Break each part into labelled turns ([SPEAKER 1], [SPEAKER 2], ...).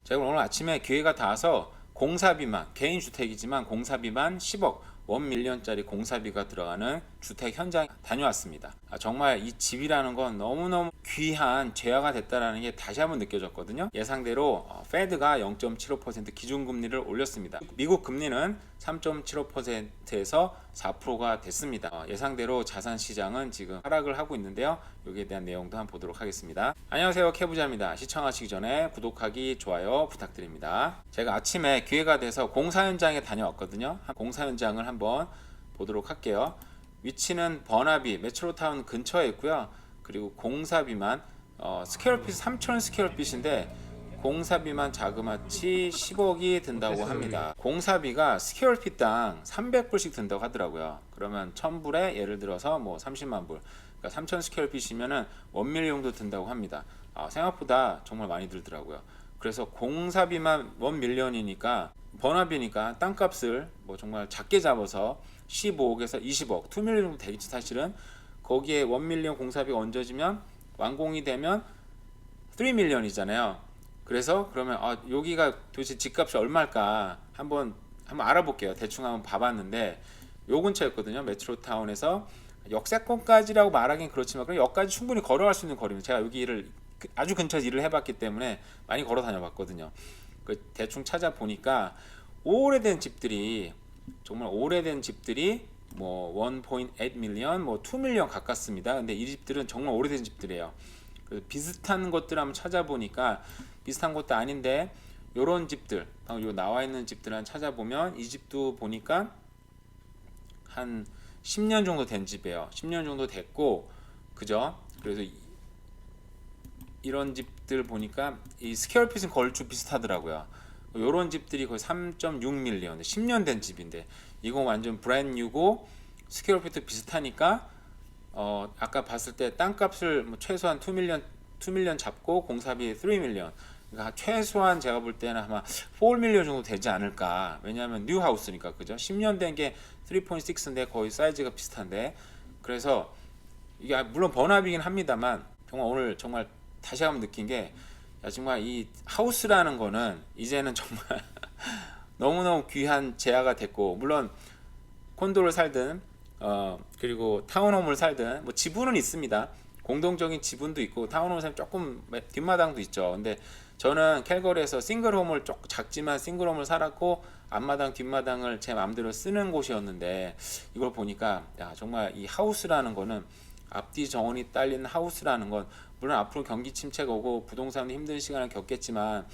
[SPEAKER 1] 제가 오늘 아침에 기회가 닿아서 공사비만, 개인 주택이지만 공사비만 10억, 1밀리언짜리 공사비가 들어가는 주택 현장 다녀왔습니다. 정말 이 집이라는 건 너무너무 귀한 재화가 됐다는 게 다시 한번 느껴졌거든요. 예상대로 페드가 0.75% 기준금리를 올렸습니다. 미국 금리는 3.75%에서 4%가 됐습니다. 예상대로 자산시장은 지금 하락을 하고 있는데요. 여기에 대한 내용도 한번 보도록 하겠습니다. 안녕하세요, 캐부자입니다. 시청하시기 전에 구독하기, 좋아요 부탁드립니다. 제가 아침에 기회가 돼서 공사 현장에 다녀왔거든요. 공사 현장을 한번 보도록 할게요. 위치는 버나비 메트로타운 근처에 있고요. 그리고 공사비만 스퀘어핏 3,000 스퀘어핏인데 공사비만 자그마치 10억이 든다고 합니다. 공사비가 스퀘어핏당 300불씩 든다고 하더라고요. 그러면 1000불에 예를 들어서 뭐 30만 불, 그러니까 3,000 스퀘어핏이면은 1밀리언 정도 든다고 합니다. 생각보다 정말 많이 들더라고요. 그래서 공사비만 1밀리언이니까 버나비니까 땅값을 뭐 정말 작게 잡아서 15억에서 20억, 2밀리언 정도 되겠지 사실은. 거기에 1밀리언 공사비가 얹어지면 완공이 되면 3밀리언이잖아요. 그래서 그러면 여기가 도대체 집값이 얼마일까 한번 알아볼게요. 대충 한번 봐봤는데 요 근처였거든요. 메트로타운에서 역세권까지라고 말하긴 그렇지만 그럼 역까지 충분히 걸어갈 수 있는 거리입니다. 제가 여기 일을 아주 근처에서 일을 해봤기 때문에 많이 걸어 다녀봤거든요. 대충 찾아보니까 오래된 집들이, 정말 오래된 집들이 뭐 1.8 밀리언, 뭐 2 밀리언 가깝습니다. 근데 이 집들은 정말 오래된 집들이에요. 비슷한 것들 한번 찾아보니까 비슷한 것도 아닌데 요런 집들, 방금 요 나와 있는 집들 한 찾아보면 이 집도 보니까 한 10년 정도 된 집이에요. 10년 정도 됐고, 그죠? 그래서 이런 집들 보니까 이 스퀘어핏은 걸쭉 비슷하더라고요. 요런 집들이 거의 3.6밀리언, 10년 된 집인데 이거 완전 브랜뉴고 스퀘어핏도 비슷하니까 아까 봤을 때 땅값을 뭐 최소한 2밀리언 잡고 공사비 3밀리언, 그러니까 최소한 제가 볼 때는 아마 4밀리언 정도 되지 않을까. 왜냐하면 뉴 하우스니까, 그죠? 10년 된 게 3.6인데 거의 사이즈가 비슷한데, 그래서 이게 물론 번합이긴 합니다만 정말 오늘 정말 다시 한번 느낀 게 정말 이 하우스라는 거는 이제는 정말 너무너무 귀한 재화가 됐고, 물론 콘도를 살든 그리고 타운홈을 살든 뭐 지분은 있습니다. 공동적인 지분도 있고 타운홈을 살면 조금 뒷마당도 있죠. 근데 저는 캘거리에서 싱글홈을 작지만 싱글홈을 살았고 앞마당 뒷마당을 제 마음대로 쓰는 곳이었는데 이걸 보니까 정말 이 하우스라는 거는, 앞뒤 정원이 딸린 하우스라는 건, 물론 앞으로 경기 침체가 오고 부동산도 힘든 시간을 겪겠지만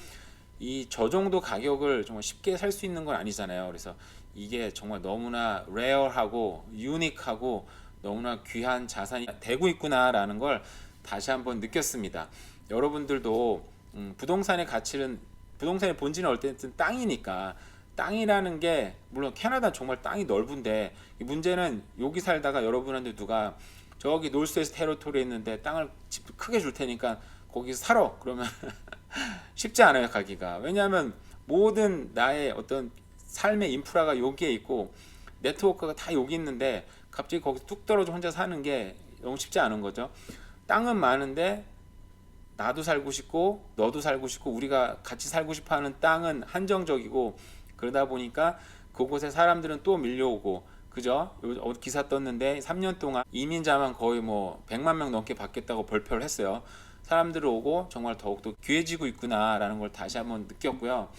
[SPEAKER 1] 저 정도 가격을 정말 쉽게 살 수 있는 건 아니잖아요. 그래서 이게 정말 너무나 레어하고 유니크하고 너무나 귀한 자산이 되고 있구나라는 걸 다시 한번 느꼈습니다. 여러분들도 부동산의 가치는, 부동산의 본질은 어쨌든 땅이니까, 땅이라는 게 물론 캐나다 정말 땅이 넓은데 이 문제는 여기 살다가 여러분한테 누가 저기 노스웨스트 테리토리에 있는데 땅을 집 크게 줄 테니까 거기서 살아 그러면 쉽지 않아요, 가기가. 왜냐하면 모든 나의 어떤 삶의 인프라가 여기에 있고 네트워크가 다 여기 있는데 갑자기 거기서 뚝 떨어져 혼자 사는 게 너무 쉽지 않은 거죠. 땅은 많은데 나도 살고 싶고 너도 살고 싶고 우리가 같이 살고 싶어 하는 땅은 한정적이고, 그러다 보니까 그곳에 사람들은 또 밀려오고, 그죠? 기사 떴는데 3년 동안 이민자만 거의 뭐 100만 명 넘게 받겠다고 발표를 했어요. 사람들 오고 정말 더욱더 귀해지고 있구나라는 걸 다시 한번 느꼈고요.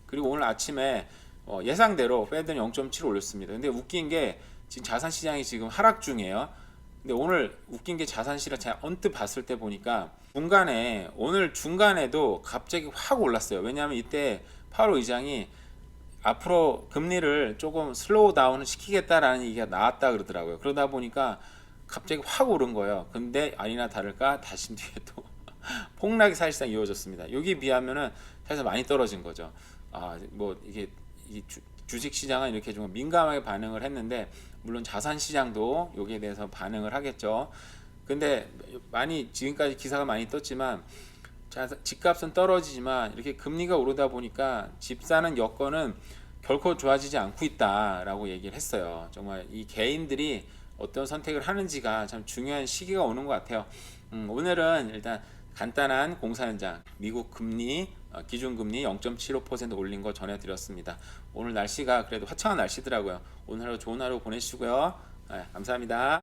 [SPEAKER 1] 그리고 오늘 아침에 예상대로 페드는 0.7 올렸습니다. 근데 웃긴 게 지금 자산 시장이 지금 하락 중이에요. 근데 오늘 웃긴 게 자산 시장 제가 언뜻 봤을 때 보니까 오늘 중간에도 갑자기 확 올랐어요. 왜냐하면 이때 파월 의장이 앞으로 금리를 조금 슬로우 다운을 시키겠다라는 얘기가 나왔다 그러더라고요. 그러다 보니까 갑자기 확 오른 거예요. 근데 아니나 다를까 다시 뒤에 또 폭락이 사실상 이어졌습니다. 여기 비하면은 사실 많이 떨어진 거죠. 뭐 이게 주식 시장은 이렇게 좀 민감하게 반응을 했는데, 물론 자산 시장도 여기에 대해서 반응을 하겠죠. 근데 많이 지금까지 기사가 많이 떴지만 집값은 떨어지지만 이렇게 금리가 오르다 보니까 집 사는 여건은 결코 좋아지지 않고 있다라고 얘기를 했어요. 정말 이 개인들이 어떤 선택을 하는지가 참 중요한 시기가 오는 것 같아요. 오늘은 일단 간단한 공사 현장, 미국 금리 기준금리 0.75% 올린 거 전해드렸습니다. 오늘 날씨가 그래도 화창한 날씨더라고요. 오늘 하루 좋은 하루 보내시고요. 감사합니다.